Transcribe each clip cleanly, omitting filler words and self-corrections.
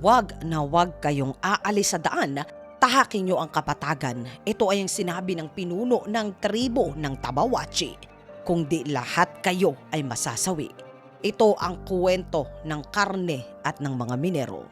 wag na wag kayong aalis sa daan, tahakin nyo ang kapatagan. Ito ay ang sinabi ng pinuno ng tribo ng Tabawachi. Kung di lahat kayo ay masasawi. Ito ang kwento ng karne at ng mga minero.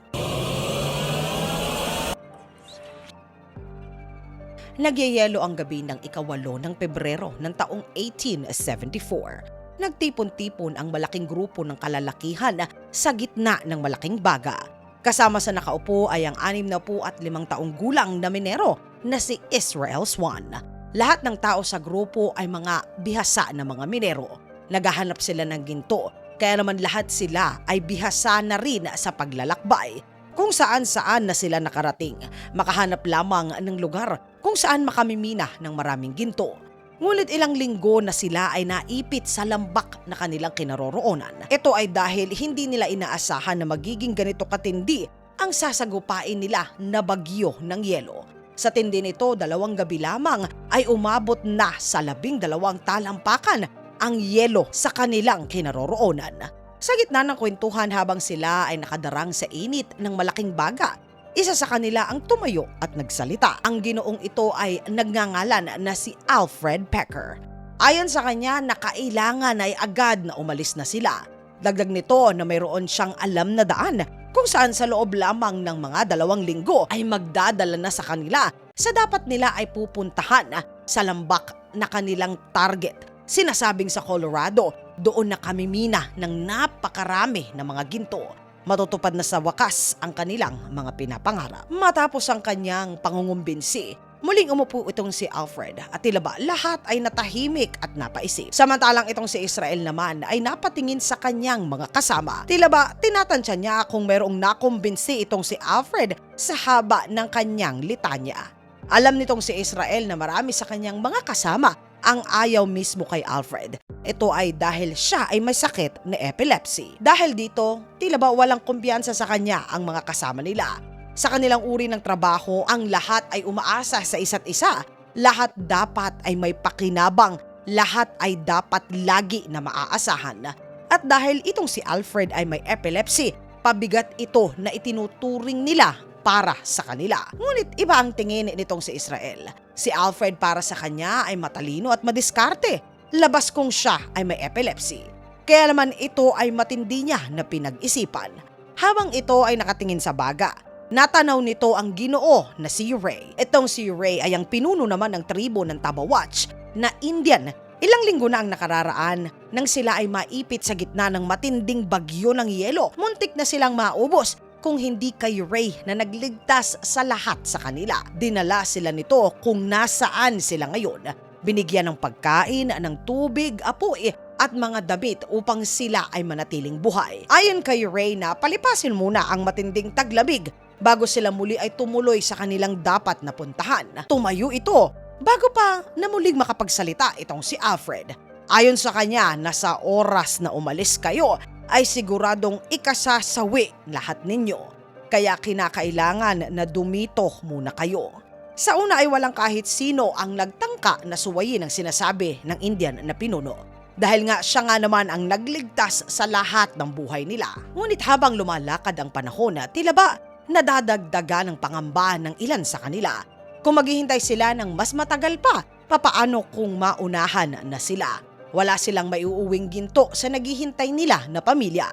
Nagyayelo ang gabi ng ika-8 ng Pebrero ng taong 1874. Nagtipon-tipon ang malaking grupo ng kalalakihan sa gitna ng malaking baga. Kasama sa nakaupo ay ang 65 taong gulang na minero na si Israel Swan. Lahat ng tao sa grupo ay mga bihasa na mga minero. Naghahanap sila ng ginto, kaya naman lahat sila ay bihasa na rin sa paglalakbay. Kung saan-saan na sila nakarating, makahanap lamang ng lugar kung saan makamimina ng maraming ginto. Ngunit ilang linggo na sila ay naipit sa lambak na kanilang kinaroroonan. Ito ay dahil hindi nila inaasahan na magiging ganito katindi ang sasagupain nila na bagyo ng yelo. Sa tindi nito, 2 gabi lamang ay umabot na sa 12 talampakan ang yelo sa kanilang kinaroroonan. Sa gitna ng kwentuhan habang sila ay nakadarang sa init ng malaking baga, isa sa kanila ang tumayo at nagsalita. Ang ginoong ito ay nagngangalan na si Alfred Pecker. Ayon sa kanya na kailangan ay agad na umalis na sila. Dagdag nito na mayroon siyang alam na daan kung saan sa loob lamang ng mga 2 linggo ay magdadala na sa kanila sa dapat nila ay pupuntahan sa lambak na kanilang target. Sinasabing sa Colorado, doon na kamimina ng napakarami na mga ginto. Matutupad na sa wakas ang kanilang mga pinapangarap. Matapos ang kanyang pangungumbinsi, muling umupo itong si Alfred at tila ba lahat ay natahimik at napaisip. Samantalang itong si Israel naman ay napatingin sa kanyang mga kasama. Tila ba tinatansya niya kung mayroong nakumbinsi itong si Alfred sa haba ng kanyang litanya. Alam nitong si Israel na marami sa kanyang mga kasama ang ayaw mismo kay Alfred. Ito ay dahil siya ay may sakit na epilepsy. Dahil dito, tila ba walang kumpiyansa sa kanya ang mga kasama nila. Sa kanilang uri ng trabaho, ang lahat ay umaasa sa isa't isa. Lahat dapat ay may pakinabang. Lahat ay dapat lagi na maaasahan. At dahil itong si Alfred ay may epilepsy, pabigat ito na itinuturing nila para sa kanila. Ngunit iba ang tingin nitong si Israel. Si Alfred para sa kanya ay matalino at madiskarte. Labas kung siya ay may epilepsy. Kaya naman ito ay matindi niya na pinag-isipan. Habang ito ay nakatingin sa baga, natanaw nito ang ginoo na si Ray. Itong si Ray ay ang pinuno naman ng tribo ng Tabawatch na Indian. Ilang linggo na ang nakararaan nang sila ay maipit sa gitna ng matinding bagyo ng yelo. Muntik na silang maubos kung hindi kay Ray na nagligtas sa lahat sa kanila. Dinala sila nito kung nasaan sila ngayon. Binigyan ng pagkain, ng tubig, apoy at mga damit upang sila ay manatiling buhay. Ayon kay Ray na palipasin muna ang matinding taglamig bago sila muli ay tumuloy sa kanilang dapat na puntahan. Tumayo ito bago pa na muling makapagsalita itong si Alfred. Ayon sa kanya na sa oras na umalis kayo ay siguradong ikasasawi lahat ninyo. Kaya kinakailangan na dumito muna kayo. Sa una ay walang kahit sino ang nagtangka na suwayin ang sinasabi ng Indian na pinuno. Dahil nga siya nga naman ang nagligtas sa lahat ng buhay nila. Ngunit habang lumalakad ang panahon tila ba nadadagdagan ng pangamba ng ilan sa kanila. Kung maghihintay sila ng mas matagal pa, papaano kung maunahan na sila? Wala silang maiuuwing ginto sa naghihintay nila na pamilya.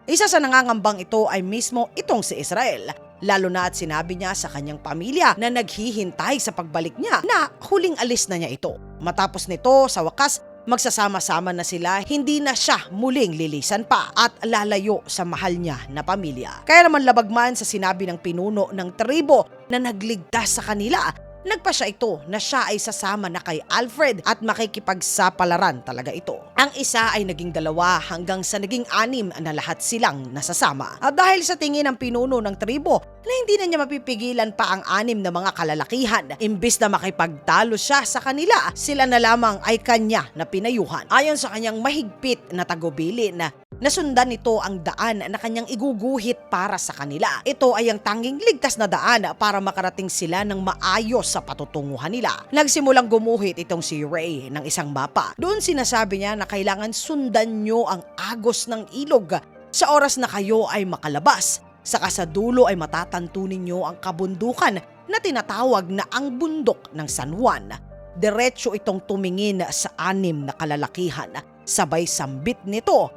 Isa sa nangangambang ito ay mismo itong si Israel. Lalo na at sinabi niya sa kanyang pamilya na naghihintay sa pagbalik niya na huling alis na niya ito. Matapos nito, sa wakas, magsasama-sama na sila, hindi na siya muling lilisan pa at lalayo sa mahal niya na pamilya. Kaya naman labagman sa sinabi ng pinuno ng tribo na nagligtas sa kanila, nagpa siya ito na siya ay sasama na kay Alfred at makikipagsapalaran talaga ito. Ang isa ay naging 2 hanggang sa naging 6 na lahat silang nasasama. At dahil sa tingin ng pinuno ng tribo na hindi na niya mapipigilan pa ang 6 na mga kalalakihan, imbis na makipagtalo siya sa kanila, sila na lamang ay kanya na pinayuhan. Ayon sa kanyang mahigpit na tagubilin, nasundan nito ang daan na kanyang iguguhit para sa kanila. Ito ay ang tanging ligtas na daan para makarating sila ng maayos sa patutunguhan nila. Nagsimulang gumuhit itong si Ray ng isang mapa. Doon sinasabi niya na kailangan sundan nyo ang agos ng ilog sa oras na kayo ay makalabas. Saka sa dulo ay matatanto ninyo ang kabundukan na tinatawag na ang bundok ng San Juan. Diretso itong tumingin sa 6 na kalalakihan. Sabay sambit nito,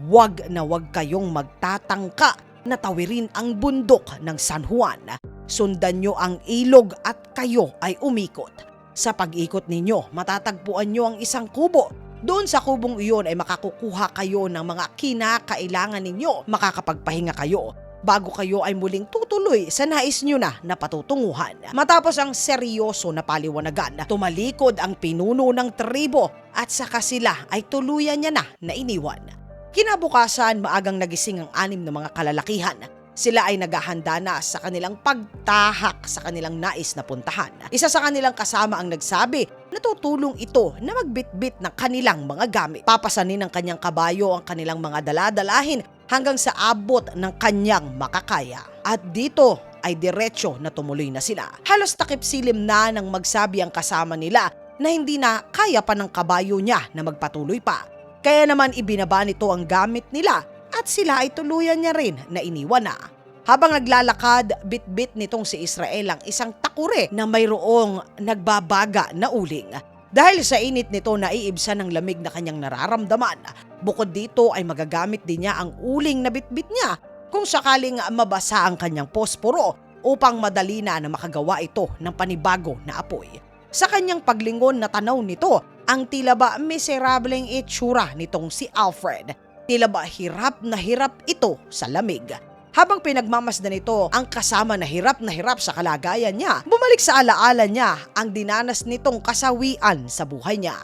wag na wag kayong magtatangka na tawirin ang bundok ng San Juan. Sundan nyo ang ilog at kayo ay umikot. Sa pag-ikot ninyo, matatagpuan nyo ang isang kubo. Doon sa kubong iyon ay makakukuha kayo ng mga kinakailangan ninyo. Makakapagpahinga kayo bago kayo ay muling tutuloy sa nais nyo na patutunguhan. Matapos ang seryoso na paliwanagan, tumalikod ang pinuno ng tribo at saka sila ay tuluyan niya na iniwan. Kinabukasan, maagang nagising ang 6 na mga kalalakihan. Sila ay naghahanda na sa kanilang pagtahak sa kanilang nais na puntahan. Isa sa kanilang kasama ang nagsabi na tutulong ito na magbitbit ng kanilang mga gamit. Papasanin ng kanyang kabayo ang kanilang mga daladalahin hanggang sa abot ng kanyang makakaya. At dito ay diretso na tumuloy na sila. Halos takip silim na nang magsabi ang kasama nila na hindi na kaya pa ng kabayo niya na magpatuloy pa. Kaya naman ibinaba nito ang gamit nila at sila ay tuluyan niya rin na iniwan na. Habang naglalakad, bitbit nitong si Israel ang isang takure na mayroong nagbabaga na uling. Dahil sa init nito, naiibsan ng lamig na kanyang nararamdaman. Bukod dito ay magagamit din niya ang uling na bitbit niya kung sakaling mabasa ang kanyang posporo upang madali na makagawa ito ng panibago na apoy. Sa kanyang paglingon na tanaw nito, ang tila ba miserableng itsura nitong si Alfred. Tila ba hirap na hirap ito sa lamig. Habang pinagmamasdan nito ang kasama na hirap sa kalagayan niya, bumalik sa alaala niya ang dinanas nitong kasawian sa buhay niya.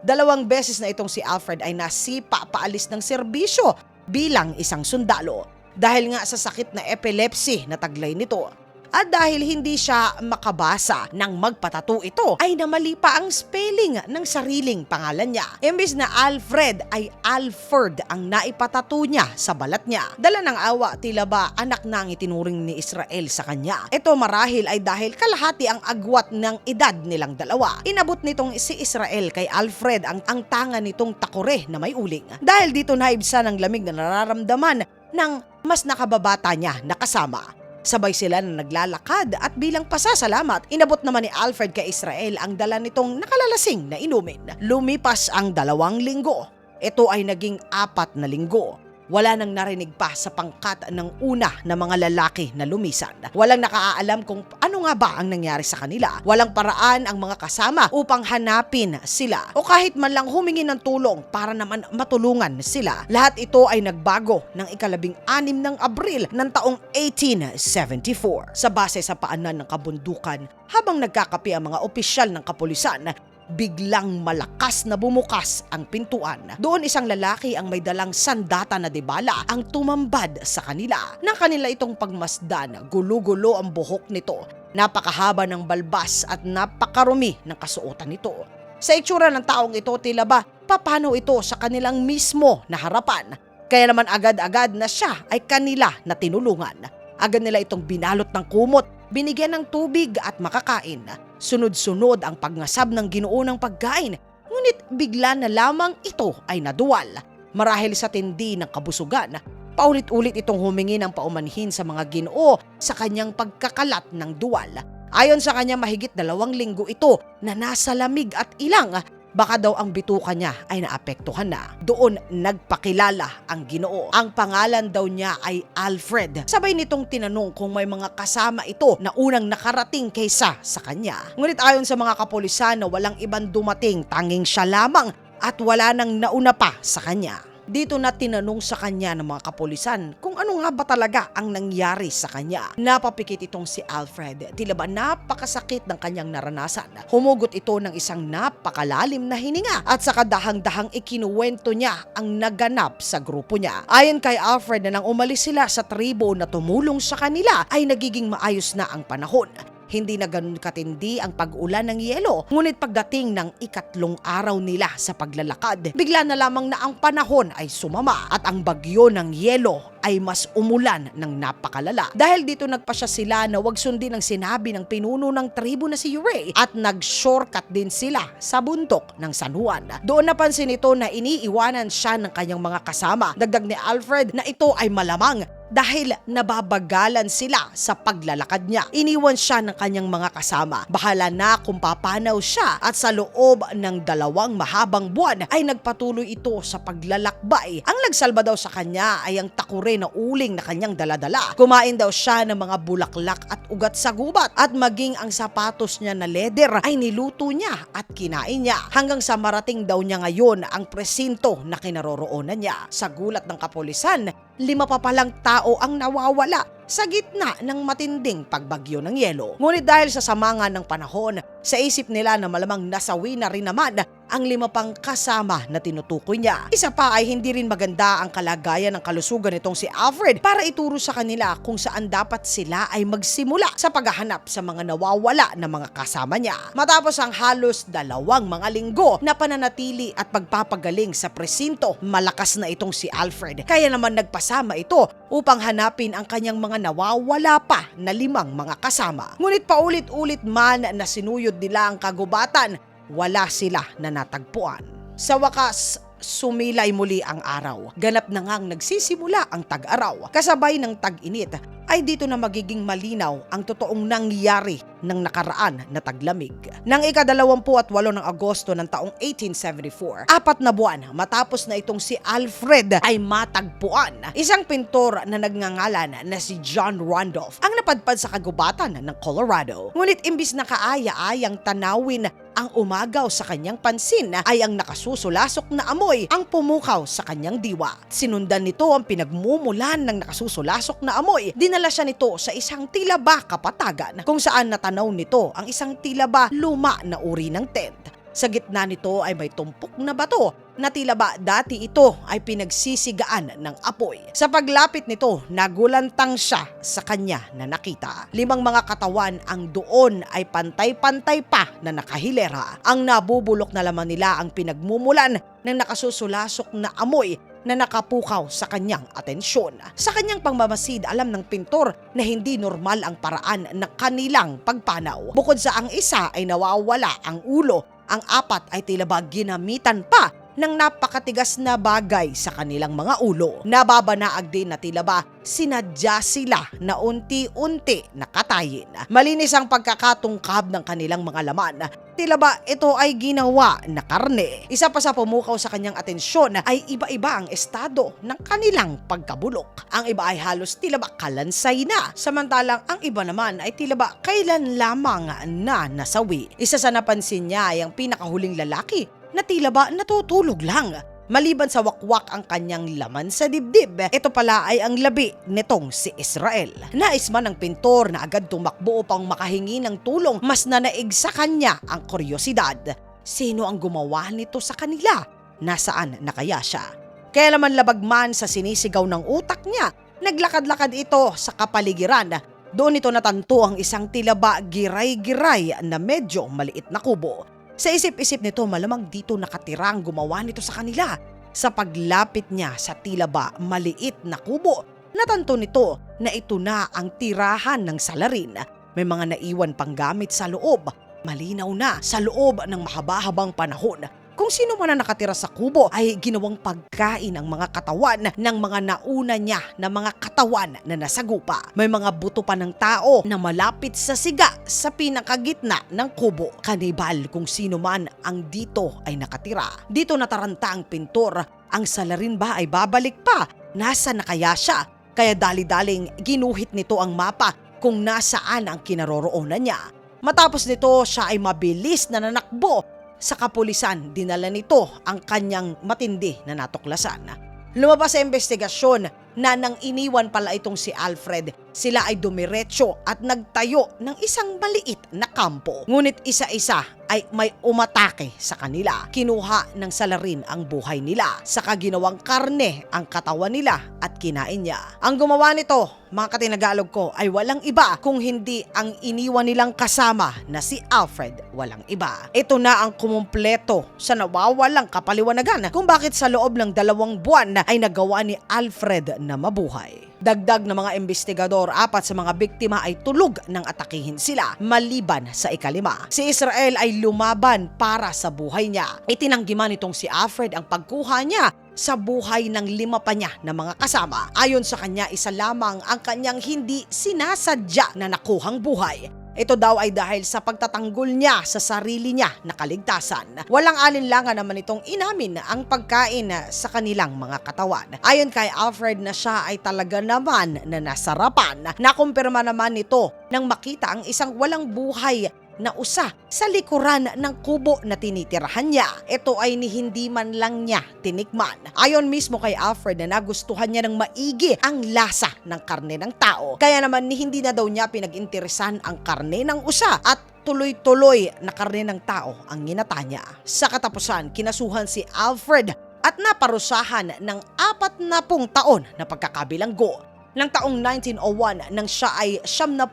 2 beses na itong si Alfred ay nasipa paalis ng serbisyo bilang isang sundalo dahil nga sa sakit na epilepsy na taglay nito. At dahil hindi siya makabasa ng magpatato ito, ay namali pa ang spelling ng sariling pangalan niya. Imbis na Alfred ay Alfred ang naipatato niya sa balat niya. Dala ng awa, tila ba anak na ang itinuring ni Israel sa kanya. Ito marahil ay dahil kalahati ang agwat ng edad nilang dalawa. Inabot nitong si Israel kay Alfred ang tanga nitong takore na may uling. Dahil dito naibsan ang lamig na nararamdaman ng mas nakababata niya na kasama. Sabay sila na naglalakad at bilang pasasalamat, inabot naman ni Alfred kay Israel ang dala nitong nakalalasing na inumin. Lumipas ang 2 linggo. Ito ay naging 4 na linggo. Wala nang narinig pa sa pangkat ng una na mga lalaki na lumisan. Walang nakaalam kung ano nga ba ang nangyari sa kanila. Walang paraan ang mga kasama upang hanapin sila o kahit man lang humingi ng tulong para naman matulungan sila. Lahat ito ay nagbago ng 16 ng Abril ng taong 1874. Sa base sa paanan ng kabundukan, habang nagkakape ang mga opisyal ng kapulisan, biglang malakas na bumukas ang pintuan. Doon isang lalaki ang may dalang sandata na dibala ang tumambad sa kanila. Nang kanila itong pagmasdan, gulo-gulo ang buhok nito. Napakahaba ng balbas at napakarumi ng kasuotan nito. Sa itsura ng taong ito, tila ba papano ito sa kanilang mismo na harapan. Kaya naman agad-agad na siya ay kanila na tinulungan. Agad nila itong binalot ng kumot, binigyan ng tubig at makakain. Sunod-sunod ang pagngasab ng Ginoo ng pagkain, ngunit bigla na lamang ito ay naduwal. Marahil sa tindi ng kabusugan, paulit-ulit itong humingi ng paumanhin sa mga Ginoo sa kanyang pagkakalat ng duwal. Ayon sa kanya, mahigit 2 linggo ito na nasa lamig at ilang. Baka daw ang bituka niya ay naapektuhan na. Doon nagpakilala ang Ginoo. Ang pangalan daw niya ay Alfred. Sabay nitong tinanong kung may mga kasama ito na unang nakarating kaysa sa kanya. Ngunit ayon sa mga kapulisan na walang ibang dumating, tanging siya lamang at wala nang nauna pa sa kanya. Dito na tinanong sa kanya ng mga kapulisan kung ano nga ba talaga ang nangyari sa kanya. Napapikit itong si Alfred. Tila ba napakasakit ng kanyang naranasan. Humugot ito ng isang napakalalim na hininga at sa kadahang-dahang ikinuwento niya ang naganap sa grupo niya. Ayon kay Alfred na nang umalis sila sa tribo na tumulong sa kanila ay nagiging maayos na ang panahon. Hindi na ganun katindi ang pag-ulan ng yelo. Ngunit pagdating ng 3 araw nila sa paglalakad, bigla na lamang na ang panahon ay sumama at ang bagyo ng yelo ay mas umulan ng napakalala. Dahil dito nagpasya sila na wag sundin ang sinabi ng pinuno ng tribo na si Ray at nag-shortcut din sila sa bundok ng San Juan. Doon napansin ito na iniiwanan siya ng kanyang mga kasama. Dagdag ni Alfred na ito ay malamang dahil nababagalan sila sa paglalakad niya. Iniwan siya ng kanyang mga kasama. Bahala na kung papanaw siya, at sa loob ng 2 mahabang buwan ay nagpatuloy ito sa paglalakbay. Ang nagsalba daw sa kanya ay ang takure na uling na kanyang daladala. Kumain daw siya ng mga bulaklak at ugat sa gubat, at maging ang sapatos niya na leather ay niluto niya at kinain niya. Hanggang sa marating daw niya ngayon ang presinto na kinaroroonan niya. Sa gulat ng kapulisan, 5 pa palang tao ang nawawala sa gitna ng matinding pagbagyo ng yelo. Ngunit dahil sa samangan ng panahon, sa isip nila na malamang nasawi na rin naman ang 5 pang kasama na tinutukoy niya. Isa pa ay hindi rin maganda ang kalagayan ng kalusugan nitong si Alfred para ituro sa kanila kung saan dapat sila ay magsimula sa paghahanap sa mga nawawala na mga kasama niya. Matapos ang halos 2 mga linggo na pananatili at pagpapagaling sa presinto, malakas na itong si Alfred. Kaya naman nagpasama ito upang hanapin ang kanyang mga nawawala pa na 5 mga kasama. Ngunit paulit-ulit man na sinuyod nila ang kagubatan, wala sila na natagpuan. Sa wakas, sumilay muli ang araw. Ganap na ngang nagsisimula ang tag-araw. Kasabay ng tag-init ay dito na magiging malinaw ang totoong nangyari ng nakaraan na taglamig. Nang ika-28 ng Agosto ng taong 1874, 4 na buwan matapos na itong si Alfred ay matagpuan, isang pintor na nagngangalan na si John Randolph ang napadpad sa kagubatan ng Colorado. Ngunit imbis na kaaya-ayang tanawin ang umagaw sa kanyang pansin, ay ang nakasusulasok na amoy ang pumukaw sa kanyang diwa. Sinundan nito ang pinagmumulan ng nakasusulasok na amoy. Dinala siya nito sa isang tila ba kapatagan kung saan natanaw nito ang isang tila ba luma na uri ng tent. Sa gitna nito ay may tumpok na bato na tila ba dati ito ay pinagsisigaan ng apoy. Sa paglapit nito, nagulantang siya sa kanya na nakita. 5 mga katawan ang doon ay pantay-pantay pa na nakahilera. Ang nabubulok na laman nila ang pinagmumulan ng nakasusulasok na amoy na nakapukaw sa kanyang atensyon. Sa kanyang pangmamasid, alam ng pintor na hindi normal ang paraan ng kanilang pagpanaw. Bukod sa ang isa ay nawawala ang ulo, ang 4 ay tila ba ginamitan pa ng napakatigas na bagay sa kanilang mga ulo. Nababanaag din na tila ba sinadya sila na unti-unti nakatayin. Malinis ang pagkakatungkab ng kanilang mga laman. Tila ba ito ay ginawa na karne. Isa pa sa pumukaw sa kanyang atensyon ay iba-iba ang estado ng kanilang pagkabulok. Ang iba ay halos tila ba kalansay na, samantalang ang iba naman ay tila ba kailan lamang na nasawi. Isa sa napansin niya ay ang pinakahuling lalaki na tila ba natutulog lang. Maliban sa wakwak ang kanyang laman sa dibdib, ito pala ay ang labi nitong si Israel. Nais man ng pintor na agad tumakbo upang makahingi ng tulong, mas nanaig sa kanya ang kuryosidad. Sino ang gumawa nito sa kanila? Nasaan na kaya siya? Kaya naman labag man sa sinisigaw ng utak niya, naglakad-lakad ito sa kapaligiran. Doon ito natanto ang isang tila ba giray-giray na medyo maliit na kubo. Sa isip-isip nito, malamang dito nakatirang gumawa nito sa kanila. Sa paglapit niya sa tila ba maliit na kubo, natanto nito na ito na ang tirahan ng salarin. May mga naiwan pang gamit sa loob. Malinaw na sa loob ng mahaba-habang panahon, kung sino man na nakatira sa kubo ay ginawang pagkain ang mga katawan ng mga nauna niya na mga katawan na nasagupa. May mga buto pa ng tao na malapit sa siga sa pinakagitna ng kubo. Kanibal kung sino man ang dito ay nakatira. Dito nataranta ang pintor. Ang salarin ba ay babalik pa? Nasa na kaya siya? Kaya dali-daling ginuhit nito ang mapa kung nasaan ang kinaroroonan niya. Matapos nito, siya ay mabilis na nanakbo. Sa kapulisan, dinala nito ang kanyang matindi na natuklasan. Lumabas sa investigasyon na nang iniwan pala itong si Alfred, sila ay dumiretso at nagtayo ng isang maliit na kampo. Ngunit isa-isa ay may umatake sa kanila. Kinuha ng salarin ang buhay nila. Saka ginawang karne ang katawan nila at kinain niya. Ang gumawa nito, mga katinagalog ko, ay walang iba kung hindi ang iniwan nilang kasama na si Alfred. Walang iba. Ito na ang kumumpleto sa nawawalang kapaliwanagan kung bakit sa loob ng 2 buwan ay nagawa ni Alfred na mabuhay. Dagdag ng mga investigador, 4 sa mga biktima ay tulog nang atakihin sila maliban sa ika-5. Si Israel ay lumaban para sa buhay niya. Itinanggi man itong si Alfred ang pagkuha niya sa buhay ng 5 pa niya na mga kasama. Ayon sa kanya, isa lamang ang kanyang hindi sinasadya na nakuhang buhay. Ito daw ay dahil sa pagtatanggol niya sa sarili niya na kaligtasan. Walang alinlangan naman itong inamin ang pagkain sa kanilang mga katawan. Ayon kay Alfred na siya ay talaga naman na nasarapan. Nakumpirma naman nito nang makita ang isang walang buhay na usa sa likuran ng kubo na tinitirahan niya. Ito ay ni hindi man lang niya tinikman. Ayon mismo kay Alfred na nagustuhan niya ng maigi ang lasa ng karne ng tao. Kaya naman ni hindi na daw niya pinag-interesan ang karne ng usa at tuloy-tuloy na karne ng tao ang ginata niya. Sa katapusan, kinasuhan si Alfred at naparusahan ng 40 taon na pagkakabilanggo. Ng taong 1901 nang siya ay 72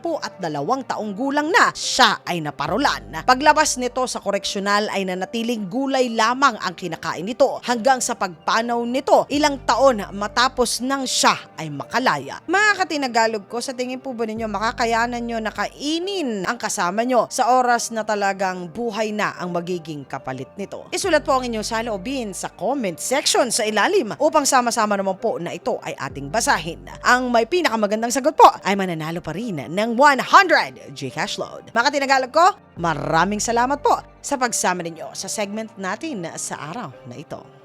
taong gulang na, siya ay naparulan. Paglabas nito sa koreksyonal ay nanatiling gulay lamang ang kinakain nito hanggang sa pagpanaw nito ilang taon matapos nang siya ay makalaya. Mga katinagalog ko, sa tingin po ba ninyo makakayanan nyo na kainin ang kasama nyo sa oras na talagang buhay na ang magiging kapalit nito? Isulat po ang inyong saloobin sa comment section sa ilalim upang sama-sama naman po na ito ay ating basahin. Ang may pinakamagandang sagot po ay mananalo pa rin ng 100 Gcash load. Mga tinagalog ko, maraming salamat po sa pagsama ninyo sa segment natin sa araw na ito.